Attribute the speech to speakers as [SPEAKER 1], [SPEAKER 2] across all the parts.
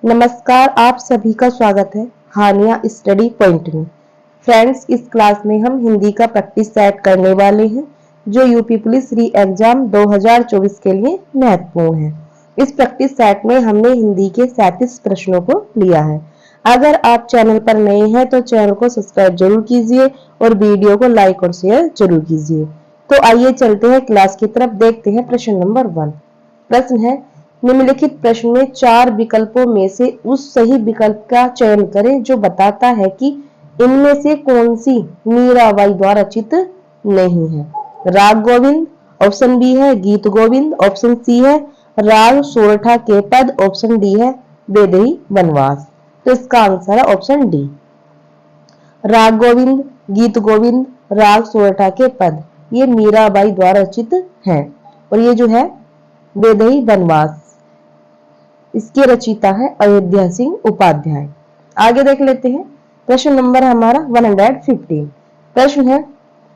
[SPEAKER 1] नमस्कार, आप सभी का स्वागत है हानिया स्टडी पॉइंट में। फ्रेंड्स, इस क्लास में हम हिंदी का प्रैक्टिस सेट करने वाले हैं जो यूपी पुलिस री एग्जाम 2024 के लिए महत्वपूर्ण है। इस प्रैक्टिस सेट में हमने हिंदी के 37 प्रश्नों को लिया है। अगर आप चैनल पर नए हैं तो चैनल को सब्सक्राइब जरूर कीजिए और वीडियो को लाइक और शेयर जरूर कीजिए। तो आइए चलते हैं क्लास की तरफ। देखते हैं प्रश्न नंबर 1। प्रश्न है, निम्नलिखित प्रश्न में 4 विकल्पों में से उस सही विकल्प का चयन करें जो बताता है कि इनमें से कौन सी मीराबाई द्वारा रचित नहीं है। राग गोविंद, ऑप्शन बी है गीत गोविंद, ऑप्शन सी है राग सोरठा के पद, ऑप्शन डी है बेदई बनवास। तो इसका आंसर है ऑप्शन डी, राग गोविंद, गीत गोविंद, राग सोरठा के पद ये मीराबाई द्वारा रचित हैं और ये जो है बेदई बनवास, इसके रचिता है अयोध्या सिंह उपाध्याय। आगे देख लेते हैं प्रश्न नंबर हमारा 115। प्रश्न है,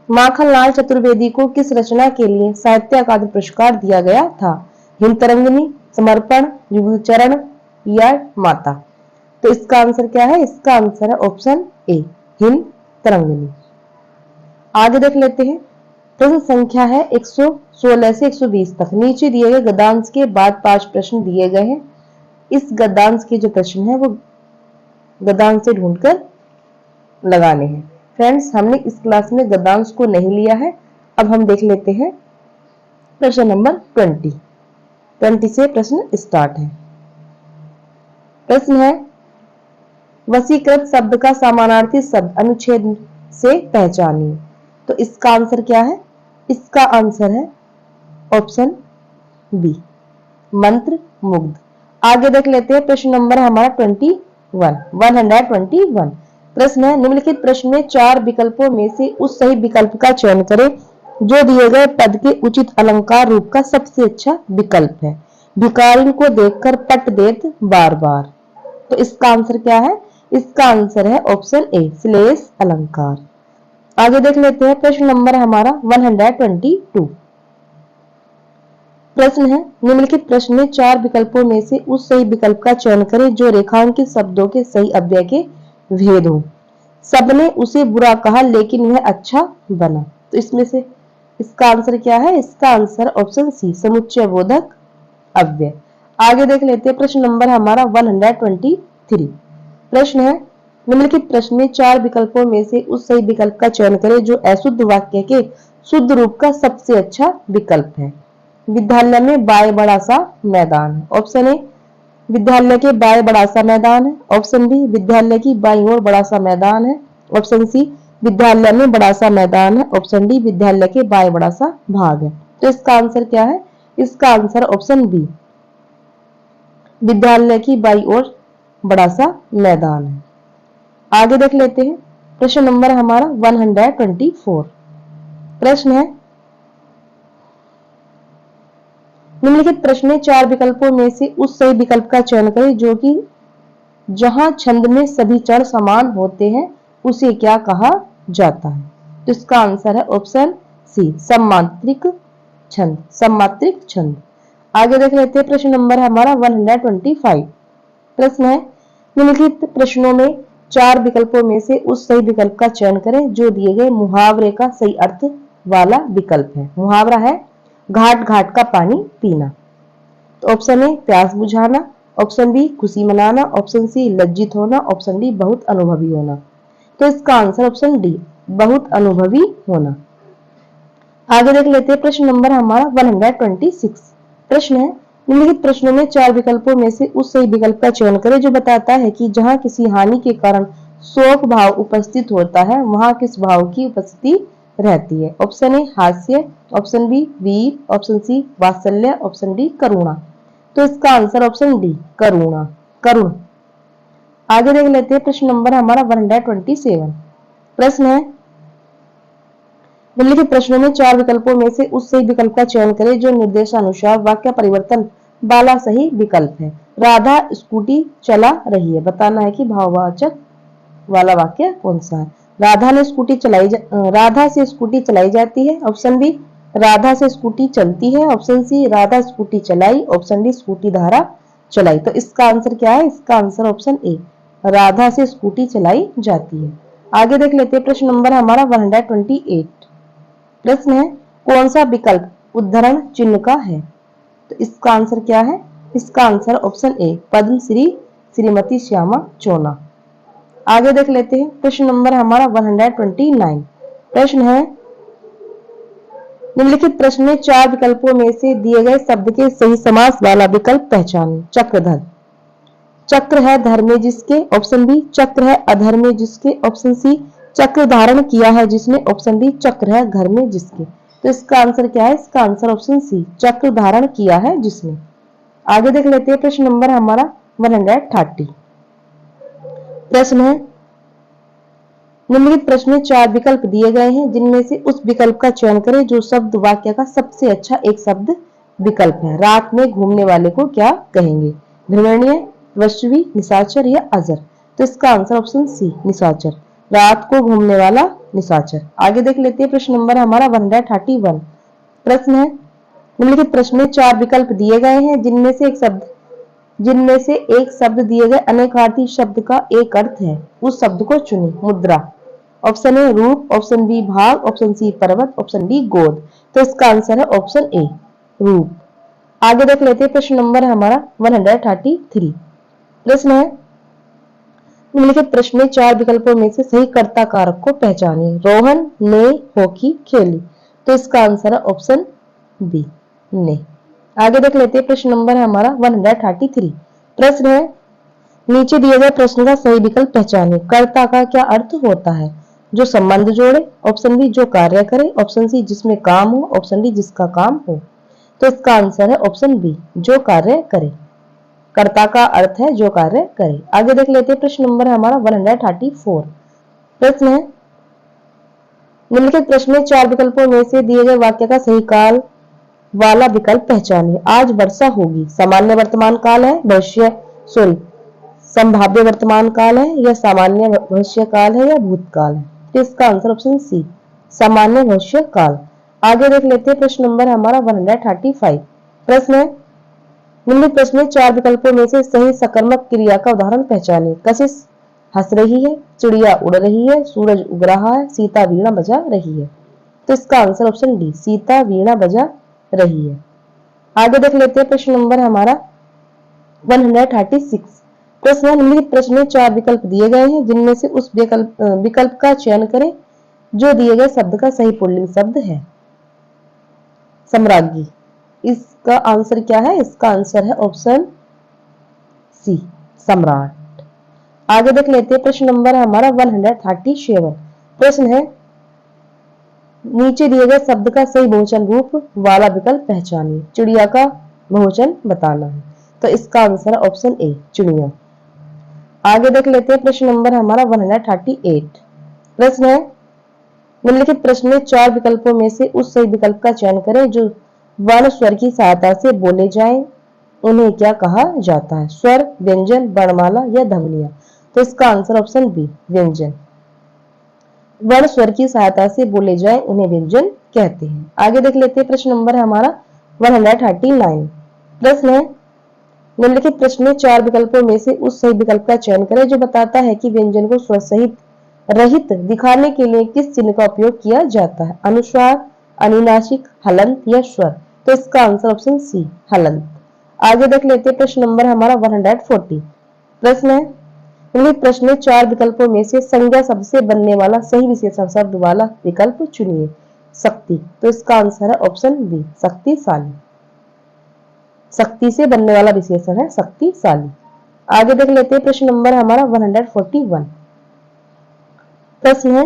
[SPEAKER 1] माखनलाल चतुर्वेदी को किस रचना के लिए साहित्य अकादमी पुरस्कार दिया गया था। हिंद तरंगिनी, समर्पण, युगल चरण या माता। तो इसका आंसर क्या है? इसका आंसर है ऑप्शन ए, हिंद तरंगिनी। आगे देख लेते हैं प्रश्न संख्या है 116 से 120 तक। नीचे दिए गए गद्यांश के बाद 5 प्रश्न दिए गए हैं। इस गद्यांश के जो प्रश्न है वो गद्यांश से ढूंढकर लगाने हैं। फ्रेंड्स, हमने इस क्लास में गद्यांश को नहीं लिया है। अब हम देख लेते हैं प्रश्न नंबर 20 से प्रश्न स्टार्ट है। प्रश्न है, वशीकृत शब्द का समानार्थी शब्द अनुच्छेद से पहचानिए। तो इसका आंसर क्या है? इसका आंसर है ऑप्शन बी, मंत्र मुग्ध। आगे देख लेते हैं प्रश्न नंबर हमारा 121। प्रश्न है, निम्नलिखित प्रश्न में 4 विकल्पों में से उस सही विकल्प का चयन करें जो दिए गए पद के उचित अलंकार रूप का सबसे अच्छा विकल्प है। भिखारी को देखकर पट देत बार बार। तो इसका आंसर क्या है? इसका आंसर है ऑप्शन ए, श्लेष अलंकार। आगे देख लेते हैं प्रश्न नंबर हमारा 122। प्रश्न है, निम्नलिखित प्रश्न में 4 विकल्पों में से उस सही विकल्प का चयन करें जो रेखांकित शब्दों के सही अव्यय के भेद हो। सबने उसे बुरा कहा लेकिन वह अच्छा बना। तो इसमें से इसका आंसर क्या है? इसका आंसर ऑप्शन सी, समुच्चय बोधक अव्यय। आगे देख लेते हैं प्रश्न नंबर हमारा 123। प्रश्न है, निम्नलिखित प्रश्न में 4 विकल्पों में से उस सही विकल्प का चयन करें जो अशुद्ध वाक्य के शुद्ध रूप का सबसे अच्छा विकल्प है। विद्यालय में बाएं बड़ा सा मैदान है। ऑप्शन ए, विद्यालय के बाएं बड़ा सा मैदान है। ऑप्शन बी, विद्यालय की बाईं ओर बड़ा सा मैदान है। ऑप्शन सी, विद्यालय में बड़ा सा मैदान है। ऑप्शन डी, विद्यालय के बाएं बड़ा सा भाग है। तो इसका आंसर क्या है? इसका आंसर ऑप्शन बी, विद्यालय की बाईं ओर बड़ा सा मैदान है। आगे देख लेते हैं प्रश्न नंबर हमारा 124। प्रश्न है, निम्नलिखित प्रश्न में 4 विकल्पों में से उस सही विकल्प का चयन करें जो कि जहां छंद में सभी चरण समान होते हैं उसे क्या कहा जाता है। तो इसका आंसर है ऑप्शन सी, सम्मात्रिक छंद, सम्मात्रिक छंद। आगे देख लेते हैं प्रश्न नंबर हमारा 125। प्रश्न है, निम्नलिखित प्रश्नों में 4 विकल्पों में से उस सही विकल्प का चयन करें जो दिए गए मुहावरे का सही अर्थ वाला विकल्प है। मुहावरा है घाट घाट का पानी पीना। तो ऑप्शन ए, प्यास बुझाना। ऑप्शन बी, खुशी मनाना। ऑप्शन सी, लज्जित होना। ऑप्शन डी, बहुत अनुभवी होना। तो इसका आंसर ऑप्शन डी, बहुत अनुभवी होना। आगे देख लेते हैं प्रश्न नंबर हमारा 126। प्रश्न है, निम्नलिखित प्रश्नों में 4 विकल्पों में से उस सही विकल्प का चयन करें जो बताता है कि जहां किसी हानि के कारण शोक भाव उपस्थित होता है वहां किस भाव की उपस्थिति रहती है। ऑप्शन ए, हास्य। ऑप्शन बी, वीर। ऑप्शन सी, वात्सल्य। ऑप्शन डी, करुणा। तो इसका आंसर ऑप्शन डी, करुणा, करुण। आगे देख लेते हैं प्रश्न नंबर हमारा 127। प्रश्न है, निम्नलिखित प्रश्नों में 4 विकल्पों में से उस सही विकल्प का चयन करें जो निर्देशानुसार वाक्य परिवर्तन वाला सही विकल्प है। राधा स्कूटी चला रही है। बताना है कि भाववाचक वाला वाक्य कौन सा है। राधा से स्कूटी चलाई जाती है। ऑप्शन बी, राधा से स्कूटी चलती है। ऑप्शन सी, राधा स्कूटी चलाई। ऑप्शन डी, स्कूटी द्वारा चलाई। तो इसका आंसर क्या है? इसका आंसर ऑप्शन ए, राधा से स्कूटी चलाई जाती है। आगे देख लेते हैं प्रश्न नंबर हमारा 128। प्रश्न है, कौन सा विकल्प उद्धरण चिन्ह का है? तो इसका आंसर क्या है? इसका answer option A, Padmashri Shrimati Shyama Chona. आगे देख लेते हैं प्रश्न नंबर हमारा 129। प्रश्न है, निम्नलिखित प्रश्न में 4 विकल्पों में से दिए गए शब्द के सही समास वाला विकल्प पहचानें। चक्रधर, चक्र है धर में जिसके, ऑप्शन बी। चक्र है अधर में जिसके, ऑप्शन सी। चक्र धारण किया है जिसने, ऑप्शन डी। चक्र है घर में जिसके। तो इसका आंसर क्या है? इसका आंसर ऑप्शन सी, चक्र धारण किया है जिसने। आगे देख लेते हैं प्रश्न नंबर हमारा 130। प्रश्न है, निम्नलिखित प्रश्न में 4 विकल्प दिए गए हैं जिनमें से उस विकल्प का चयन करें जो शब्द वाक्य का सबसे अच्छा एक शब्द विकल्प है। रात में घूमने वाले को क्या कहेंगे? भ्रमणीय, वस्तुवी, निशाचर या अजर? तो इसका आंसर ऑप्शन सी, निशाचर। रात को घूमने वाला निशाचर। आगे देख लेते हैं प्रश्न नंबर हमारा 131। प्रश्न है, निम्नलिखित प्रश्न में 4 विकल्प दिए गए हैं जिनमें से एक शब्द दिए गए अनेकार्थी शब्द का एक अर्थ है, उस शब्द को चुनें। मुद्रा, ऑप्शन ए रूप, ऑप्शन बी भाग, ऑप्शन सी पर्वत, ऑप्शन डी गोद। तो इसका आंसर है ऑप्शन ए, रूप। आगे देख लेते हैं प्रश्न नंबर हमारा 133। प्रश्न है, निम्नलिखित प्रश्न में 4 विकल्पों में से सही कर्ता कारक को पहचानिए। रोहन ने हॉकी खेली। तो इसका आंसर है ऑप्शन बी, ने। आगे देख लेते हैं प्रश्न नंबर हमारा 133। प्रश्न है, नीचे दिए गए प्रश्न का सही विकल्प पहचानें। कर्ता का क्या अर्थ होता है? जो संबंध जोड़े, ऑप्शन बी जो कार्य करे, ऑप्शन सी जिसमें काम हो, ऑप्शन डी जिसका काम हो। तो इसका आंसर है ऑप्शन बी, जो कार्य करे। कर्ता का अर्थ है जो कार्य करे। आगे देख लेते हैं प्रश्न नंबर हमारा 134। प्रश्न है, निम्नलिखित प्रश्न में 4 विकल्पों में से दिए गए वाक्य का सही काल वाला विकल्प पहचानिए। आज वर्षा होगी सामान्य वर्तमान काल है, भविष्य संभाव्य वर्तमान काल है, या सामान्य भविष्य काल है, या भूतकाल है? तो इसका आंसर ऑप्शन सी, सामान्य भविष्य काल। आगे देख लेते हैं प्रश्न नंबर हमारा 135। प्रश्न है, निम्नलिखित प्रश्न में 4 विकल्पों में से सही सकर्मक क्रिया का उदाहरण पहचानें। कशिश हंस रही है, चिड़िया उड़ रही है, सूरज उग रहा है, सीता वीणा बजा रही है। तो इसका आंसर ऑप्शन डी, सीता वीणा बजा रही है। आगे देख लेते हैं प्रश्न नंबर हमारा 136। प्रश्न है, निम्नलिखित प्रश्न में 4 विकल्प दिए गए हैं जिनमें से उस विकल्प का चयन करें जो दिए गए शब्द का सही पुल्लिंग शब्द है। सम्राज्ञी, इसका आंसर क्या है? इसका आंसर है ऑप्शन सी, सम्राट। आगे देख लेते हैं प्रश्न नंबर हमारा 137। प्रश्न है, नीचे दिए गए शब्द का सही बहुवचन रूप वाला विकल्प पहचानिए। चिड़िया का बहुवचन बताना है। तो इसका आंसर है ऑप्शन ए, चिड़िया। आगे देख लेते हैं प्रश्न नंबर हमारा 138। प्रश्न है, निम्नलिखित प्रश्न में 4 विकल्पों में से उस सही विकल्प का चयन करें जो वर्ण स्वर की सहायता से बोले जाएं। उन्हें क्या कहा जाता है? स्वर, व्यंजन, वर्णमाला या ध्वनियां? तो इसका आंसर ऑप्शन बी, व्यंजन। वर्ण स्वर की सहायता से बोले जाए उन्हें व्यंजन कहते हैं। आगे देख लेते हैं प्रश्न नंबर हमारा 139। प्रश्न है, निम्नलिखित प्रश्न में 4 विकल्पों में से उस सही विकल्प का चयन करें जो बताता है कि व्यंजन को स्वर सहित रहित दिखाने के लिए किस चिन्ह का उपयोग किया जाता है। अनुस्वार, अनुनासिक, हलंत या स्वर? तो इसका आंसर ऑप्शन सी, हलंत। आगे देख लेते हैं प्रश्न नंबर हमारा 140। प्रश्न है, निम्नलिखित प्रश्न में 4 विकल्पों में से संज्ञा शब्द से बनने वाला सही विशेषण शब्द वाला विकल्प चुनिए। शक्ति, तो इसका आंसर है ऑप्शन बी, शक्तिशाली। शक्ति से बनने वाला विशेषण है शक्तिशाली। आगे देख लेते हैं प्रश्न नंबर हमारा 141। प्रश्न है,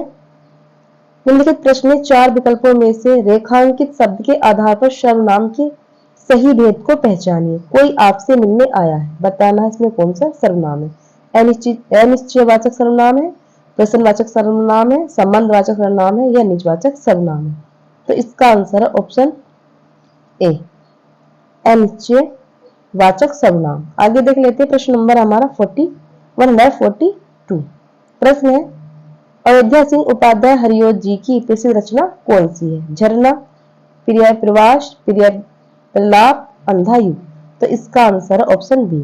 [SPEAKER 1] निम्नलिखित प्रश्न में 4 विकल्पों में से रेखांकित शब्द के आधार पर सर्वनाम के सही भेद को पहचानिए। कोई आपसे मिलने आया है, बताना है इसमें कौन सा सर्वनाम है। अनिश्चयवाचक सर्वनाम है, प्रश्नवाचक सर्वनाम है, संबंधवाचक सर्वनाम है, या निजवाचक सर्वनाम है? तो इसका आंसर है ऑप्शन ए, अनिश्चयवाचक सर्वनाम। आगे देख लेते हैं प्रश्न नंबर हमारा 142। प्रश्न है, अयोध्या सिंह उपाध्याय हरिओत जी की प्रसिद्ध रचना कौन सी है? झरना, प्रिय प्रवास, प्रिय प्रलाप, अंधा युग? तो तो इसका आंसर है ऑप्शन बी,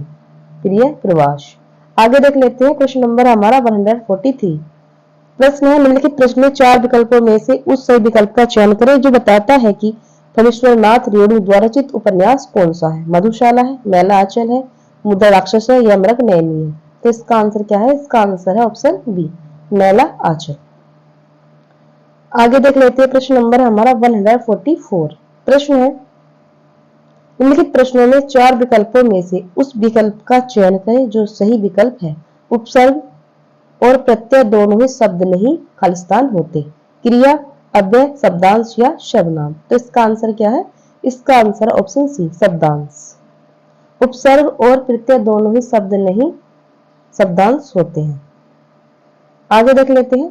[SPEAKER 1] प्रिय प्रवास। आगे देख लेते हैं क्वेश्चन नंबर हमारा 143। प्रश्न है, निम्नलिखित प्रश्न में 4 विकल्पों में से उस सही विकल्प का चयन करें जो बताता है कि फणीश्वर नाथ रेणु द्वारा रचित उपन्यास कौन सा है। मधुशाला है, मैला आंचल है, मुद्रा राक्षस है या मृग नयनी है। तो इसका आंसर क्या है? इसका आंसर है ऑप्शन बी, मैला आंचल। आगे देख लेते हैं प्रश्न नंबर हमारा 144। प्रश्न है, निम्नलिखित प्रश्नों में 4 विकल्पों में से उस विकल्प का चयन करें जो सही विकल्प है। उपसर्ग और प्रत्यय दोनों ही शब्द नहीं खालिस्तान होते। क्रिया, अव्यय, शब्दांश या सर्वनाम। तो इसका आंसर क्या है? इसका आंसर है ऑप्शन सी, शब्दांश। उपसर्ग और प्रत्यय दोनों ही शब्द नहीं शब्दांश होते हैं। आगे देख लेते हैं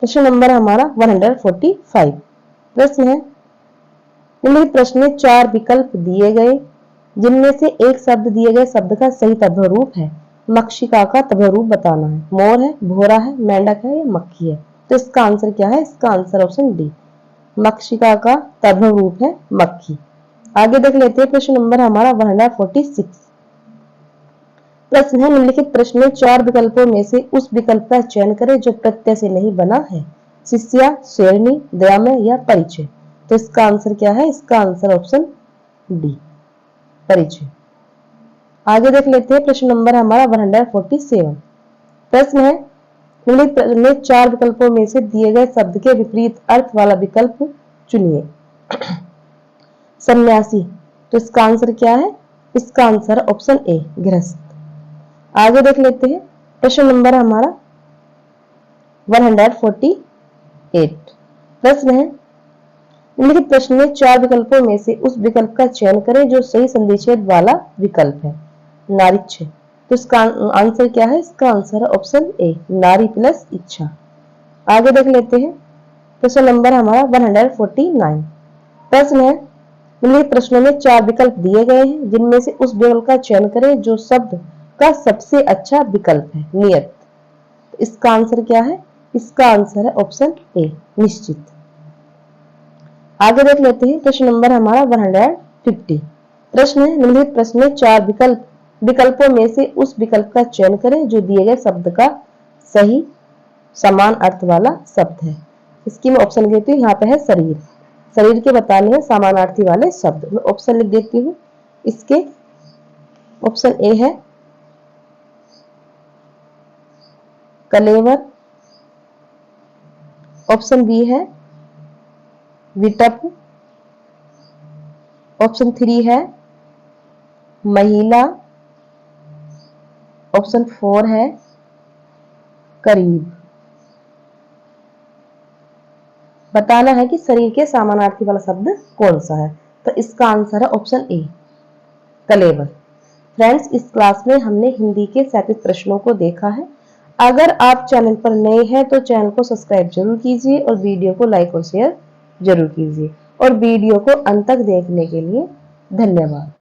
[SPEAKER 1] प्रश्न नंबर हमारा 145। प्रश्न है, निम्नलिखित प्रश्न में 4 विकल्प दिए गए जिनमें से एक शब्द दिए गए शब्द का सही तद्भव है। मक्षिका का तद्भव बताना है। मोर है, भोरा है, मेंढक है या मक्खी है। तो इसका आंसर क्या है? इसका आंसर ऑप्शन डी, मक्षिका का तद्भव रूप है मक्खी। आगे देख लेते हैं प्रश्न नंबर हमारा 146। प्रश्न है, निम्नलिखित प्रश्न में 4 विकल्पों में से उस विकल्प का चयन करें जो प्रत्यय से नहीं बना है। शिष्या, शेरनी, दयामय या परिचय। तो इसका आंसर क्या है? इसका आंसर ऑप्शन डी, परिचय। आगे देख लेते हैं प्रश्न नंबर हमारा 147। प्रश्न है, निम्नलिखित में 4 विकल्पों में से दिए गए शब्द के विपरीत अर्थ वाला विकल्प चुनिए। सन्यासी। तो इसका आंसर क्या है? इसका आंसर ऑप्शन ए, गृहस्थ। आगे देख लेते हैं प्रश्न नंबर हमारा 148। प्रश्न है, निम्नलिखित प्रश्न में 4 विकल्पों में से उस विकल्प का चयन करें जो सही संधिच्छेद वाला विकल्प है। नारीच्छ। तो इसका आंसर क्या है? इसका आंसर है ऑप्शन ए, नारी प्लस इच्छा। आगे देख लेते हैं प्रश्न नंबर हमारा 149। प्रश्न है, निम्नलिखित प्रश्नों में 4 विकल्प दिए गए हैं जिनमें से उस विकल्प का चयन करें जो शब्द का सबसे अच्छा विकल्प है। नियत। इसका आंसर क्या है? इसका आंसर है ऑप्शन ए, निश्चित। आगे देख लेते हैं प्रश्न नंबर हमारा 150। प्रश्न है, निम्नलिखित प्रश्न में 4 विकल्पों में से उस विकल्प का चयन करें जो दिए गए शब्द का सही समान अर्थ वाला शब्द है। इसकी मैं ऑप्शन देती हूँ। यहाँ पे है शरीर, शरीर के बताने हैं समानार्थी वाले शब्द। मैं ऑप्शन लिख देती हूँ। इसके ऑप्शन ए है कलेवर, ऑप्शन बी है विटप, ऑप्शन 3 है महिला, ऑप्शन 4 है करीब। बताना है कि शरीर के समानार्थी वाला शब्द कौन सा है। तो इसका आंसर है ऑप्शन ए, कलेवर। फ्रेंड्स, इस क्लास में हमने हिंदी के 37 प्रश्नों को देखा है। अगर आप चैनल पर नए हैं तो चैनल को सब्सक्राइब जरूर कीजिए और वीडियो को लाइक और शेयर जरूर कीजिए। और वीडियो को अंत तक देखने के लिए धन्यवाद।